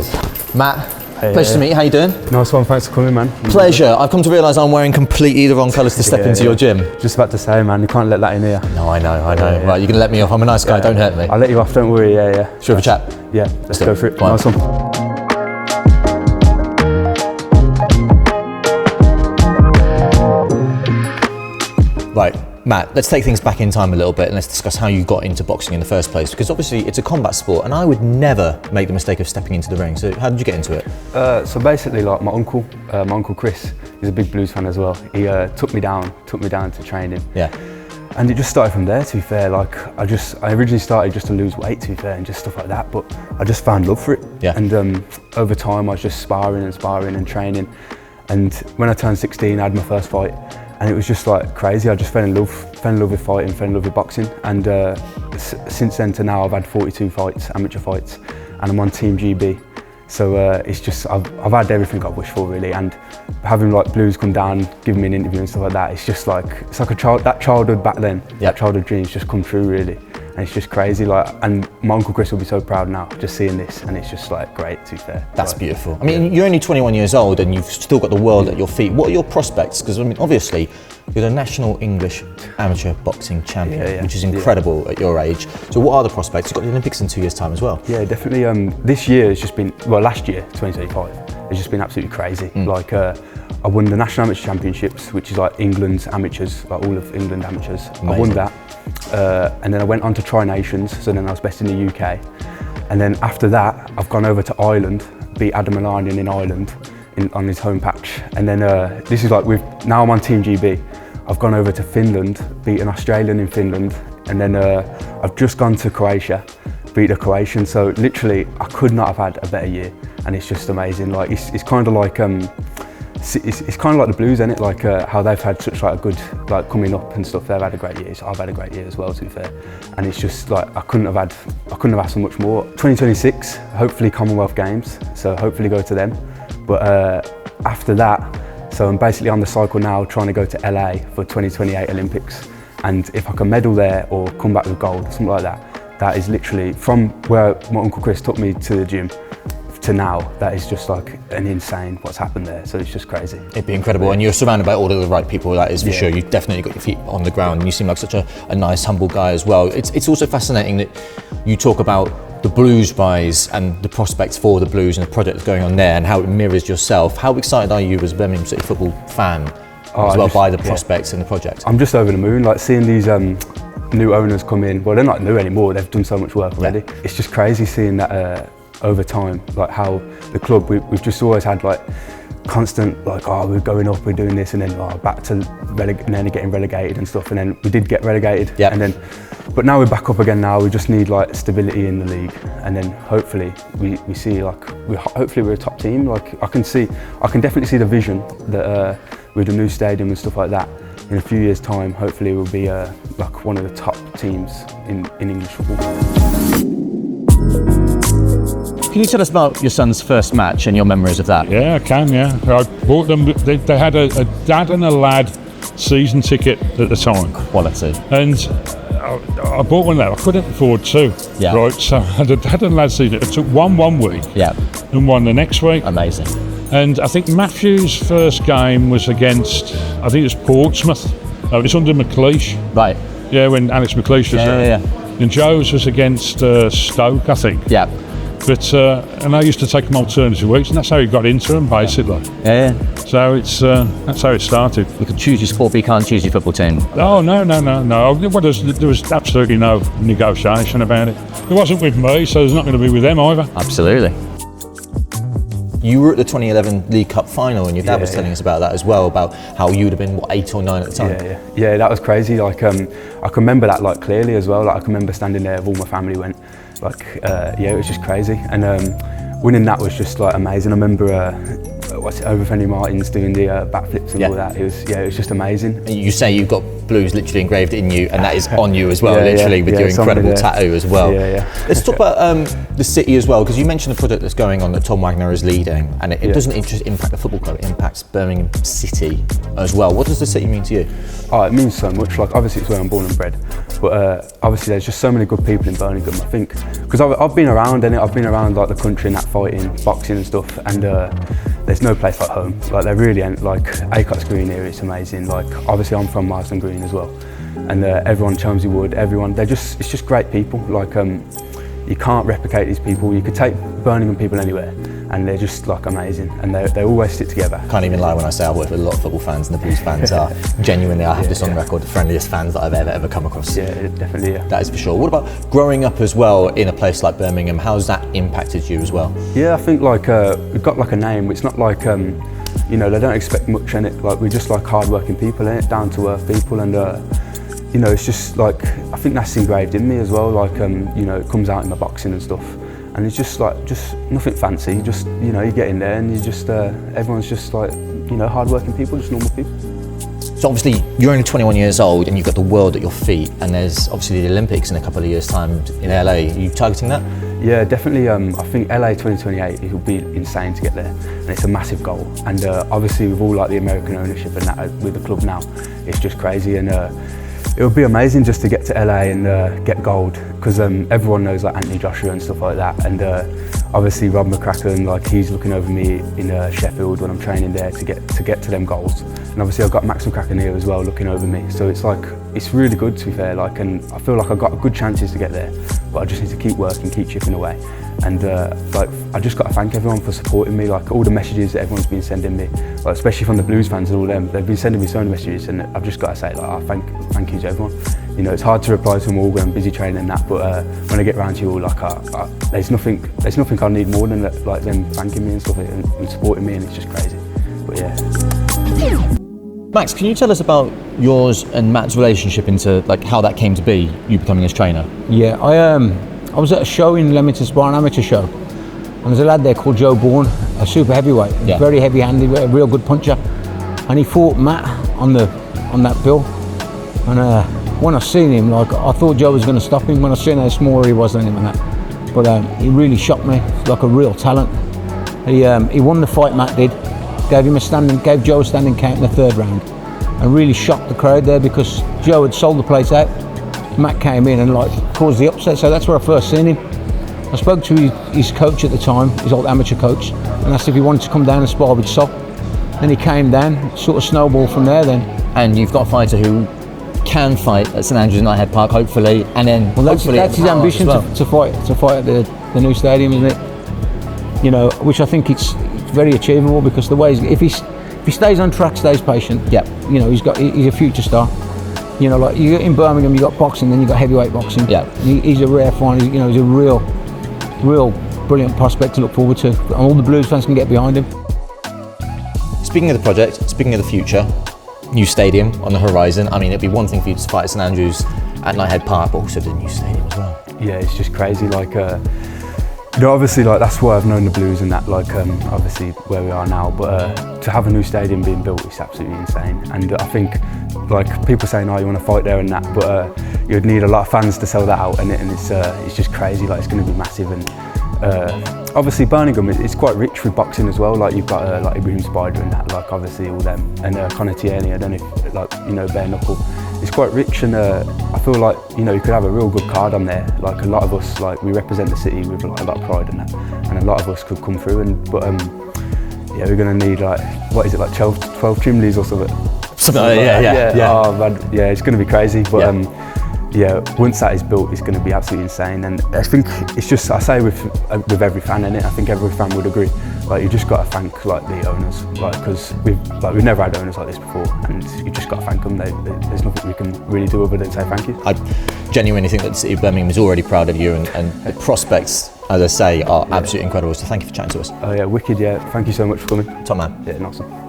is. Matt, pleasure to meet you. How you doing? Nice one, thanks for coming, man. Pleasure. I've come to realise I'm wearing completely the wrong colours to step into your gym. Just about to say, man, you can't let that in here. No, I know. Right, you're going to let me off. I'm a nice guy, don't hurt me. I'll let you off, don't worry, Should we have a chat? Yeah, let's go for it. Fine. Nice one. Right, Matt, let's take things back in time a little bit and let's discuss how you got into boxing in the first place, because obviously it's a combat sport and I would never make the mistake of stepping into the ring. So how did you get into it? So basically, like my uncle Chris, he's a big blues fan as well. He took me down to train him. Yeah. And it just started from there, to be fair. Like I originally started just to lose weight, to be fair, and just stuff like that, but I just found love for it. Yeah. And over time I was just sparring and training. And when I turned 16, I had my first fight. And it was just like crazy. I just fell in love with fighting, fell in love with boxing. And since then to now, I've had 42 fights, amateur fights, and I'm on Team GB. So it's just, I've had everything I've wished for, really. And having like Blues come down, giving me an interview and stuff like that, it's just like, it's like that childhood back then, that childhood dreams just come true, really. And it's just crazy, like, and my Uncle Chris will be so proud now, just seeing this, and it's just like great, to be fair. That's like, beautiful. I mean, you're only 21 years old and you've still got the world at your feet. What are your prospects? Because I mean, obviously, you're the national English amateur boxing champion, which is incredible at your age. So what are the prospects? You've got the Olympics in 2 years' time as well. Yeah, definitely. This year has just been, well, last year, 2025, it's just been absolutely crazy. Like, I won the National Amateur Championships, which is like England's amateurs, like all of England amateurs. Amazing. I won that. And then I went on to Tri-Nations, so then I was best in the UK. And then after that, I've gone over to Ireland, beat Adam Malanian in Ireland on his home patch. And then this is like, now I'm on Team GB. I've gone over to Finland, beat an Australian in Finland. And then I've just gone to Croatia, beat a Croatian. So literally, I could not have had a better year. And it's just amazing. Like, it's kind of like, it's kind of like the Blues, isn't it? Like how they've had such like a good, like coming up and stuff. They've had a great year. So I've had a great year as well, to be fair. And it's just like I couldn't have asked for much more. 2026, hopefully Commonwealth Games. So hopefully go to them. But after that, so I'm basically on the cycle now, trying to go to LA for 2028 Olympics. And if I can medal there or come back with gold, something like that, that is literally from where my Uncle Chris took me to the gym to now, that is just like an insane what's happened there. So it's just crazy. It'd be incredible, and you're surrounded by all of the right people, that is for sure. You've definitely got your feet on the ground and you seem like such a nice, humble guy as well. It's also fascinating that you talk about the Blues rise and the prospects for the Blues and the project going on there and how it mirrors yourself. How excited are you as a Birmingham City football fan as well by the prospects and the project? I'm just over the moon, like seeing these new owners come in. Well, they're not new anymore, they've done so much work already. It's just crazy seeing that over time, like how the club, we've just always had like constant like, oh, we're going up, we're doing this, and then back to and then getting relegated and stuff, and then we did get relegated, and then, but now we're back up again. Now we just need like stability in the league, and then hopefully we see like hopefully we're a top team. Like I can definitely see the vision that with the new stadium and stuff like that. In a few years' time, hopefully we'll be like one of the top teams in English football. Can you tell us about your son's first match and your memories of that? Yeah, I can, yeah. I bought them, they had a dad and a lad season ticket at the time. Quality. And I bought one of them. I couldn't afford two. Yeah. Right, so I had a dad and lad season. I took one week. Yeah. And one the next week. Amazing. And I think Matthew's first game was against, I think it was Portsmouth. Oh, it's under McLeish. Right. Yeah, when Alex McLeish was there. Yeah. And Joe's was against Stoke, I think. Yeah. But and I used to take them alternative weeks, and that's how he got into them, basically. Yeah. So it's that's how it started. You can choose your sport, but you can't choose your football team. Oh no! Well, there was absolutely no negotiation about it. It wasn't with me, so it's not going to be with them either. Absolutely. You were at the 2011 League Cup final, and your dad was telling us about that as well, about how you would have been, what, 8 or 9 at the time? Yeah, that was crazy. Like, I can remember that like clearly as well. Like, I can remember standing there with all my family went. Like, it was just crazy. And winning that was just like amazing. I remember over Fanny Martins doing the backflips and all that. It was just amazing. You say you got Blues literally engraved in you, and that is on you as well, literally with your somebody incredible there. tattoo as well. Yeah. Let's talk about the city as well, because you mentioned the project that's going on that Tom Wagner is leading, and it doesn't just impact the football club, it impacts Birmingham City as well. What does the city mean to you? Oh, it means so much. Like, obviously it's where I'm born and bred, but obviously there's just so many good people in Birmingham. I think because I've been around, and I've been around like the country and that, fighting, boxing and stuff, and there's no place like home. Like, there really ain't. Like, Acots Green here, it's amazing. Like, obviously I'm from Marsden Green as well, and everyone, Chelmsford Wood, everyone, it's just great people. Like, you can't replicate these people. You could take Birmingham people anywhere, and they're just like amazing, and they always stick together. Can't even lie when I say I work with a lot of football fans, and the Blues fans are genuinely, I have this on record, the friendliest fans that I've ever come across. Yeah, definitely. Yeah. That is for sure. What about growing up as well in a place like Birmingham? How's that impacted you as well? Yeah, I think like we've got like a name. It's not like you know, they don't expect much in it. Like, we're just like hard-working people in it, down-to-earth people, and you know, it's just like, I think that's engraved in me as well. Like, you know, it comes out in my boxing and stuff, and it's just like, just nothing fancy. Just, you know, you get in there and you just everyone's just like, you know, hard-working people, just normal people. So obviously you're only 21 years old and you've got the world at your feet, and there's obviously the Olympics in a couple of years' time in LA. Are you targeting that? Yeah, definitely. I think LA 2028, it will be insane to get there, and it's a massive goal. And obviously with all like the American ownership and that with the club now, it's just crazy. And it would be amazing just to get to LA and get gold, because everyone knows like Anthony Joshua and stuff like that, and obviously Rob McCracken, like, he's looking over me in Sheffield when I'm training there to get to them goals. And obviously I've got Max McCracken here as well looking over me, so it's like, it's really good, to be fair. Like, and I feel like I've got good chances to get there, but I just need to keep working, keep chipping away. And like, I just got to thank everyone for supporting me. Like, all the messages that everyone's been sending me, like, especially from the Blues fans and all them, they've been sending me so many messages, and I've just got to say, like, oh, thank you to everyone. You know, it's hard to reply to them all when I'm busy training and that, but when I get round to you all, like, there's nothing I need more than that, like, them thanking me and stuff, and supporting me, and it's just crazy. But yeah. Max, can you tell us about yours and Matt's relationship into like how that came to be, you becoming his trainer? Yeah, I was at a show in Leamington Spa, an amateur show, and there's a lad there called Joe Bourne, a super heavyweight, very heavy-handed, a real good puncher, and he fought Matt on that bill. And when I seen him, like, I thought Joe was going to stop him when I seen how smaller he was than him and that. But he really shocked me, like a real talent. He won the fight, Matt did. Gave Joe a standing count in the third round, and really shocked the crowd there, because Joe had sold the place out. Matt came in and like caused the upset, so that's where I first seen him. I spoke to his coach at the time, his old amateur coach, and asked if he wanted to come down and spar with Sol. Then he came down, sort of snowballed from there then. And you've got a fighter who can fight at St Andrews Knighthead Park, hopefully, and then well, that's his ambition, well, to fight at the new stadium, isn't it? You know, which I think it's very achievable, because the way if he stays on track, stays patient, you know, he's a future star. You know, like, you in Birmingham, you got boxing, then you got heavyweight boxing. Yeah, he's a rare find. You know, he's a real brilliant prospect to look forward to, and all the Blues fans can get behind him. Speaking of the project, speaking of the future, new stadium on the horizon. I mean, it'd be one thing for you to fight at St Andrews at Knighthead Park, but also the new stadium as well. Yeah, it's just crazy. Like, you know, obviously, like, that's why I've known the Blues and that, like, obviously where we are now, but to have a new stadium being built is absolutely insane. And I think, like, people saying, oh, you want to fight there and that, but you'd need a lot of fans to sell that out, and it's just crazy. Like, it's going to be massive. And obviously Birmingham, it's quite rich with boxing as well. Like, you've got like Ibrahim Spider and that, like, obviously all them, and Conor Tierney, I don't know if, like, you know, bare knuckle. It's quite rich, and I feel like, you know, you could have a real good card on there. Like, a lot of us, like, we represent the city with like a lot of pride and that, and a lot of us could come through. And but yeah, we're gonna need, like, what is it, like 12 chimneys or something? Something like that, yeah. Oh man, yeah, it's gonna be crazy. But yeah, once that is built, it's going to be absolutely insane. And I think it's just, I say with every fan in it, I think every fan would agree. Like, you just got to thank, like, the owners, like, because we've never had owners like this before, and you just got to thank them. There's nothing we can really do other than say thank you. I genuinely think that the City of Birmingham is already proud of you, and the prospects, as I say, are absolutely incredible. So thank you for chatting to us. Oh yeah, wicked. Yeah, thank you so much for coming. Top man. Yeah, nice one.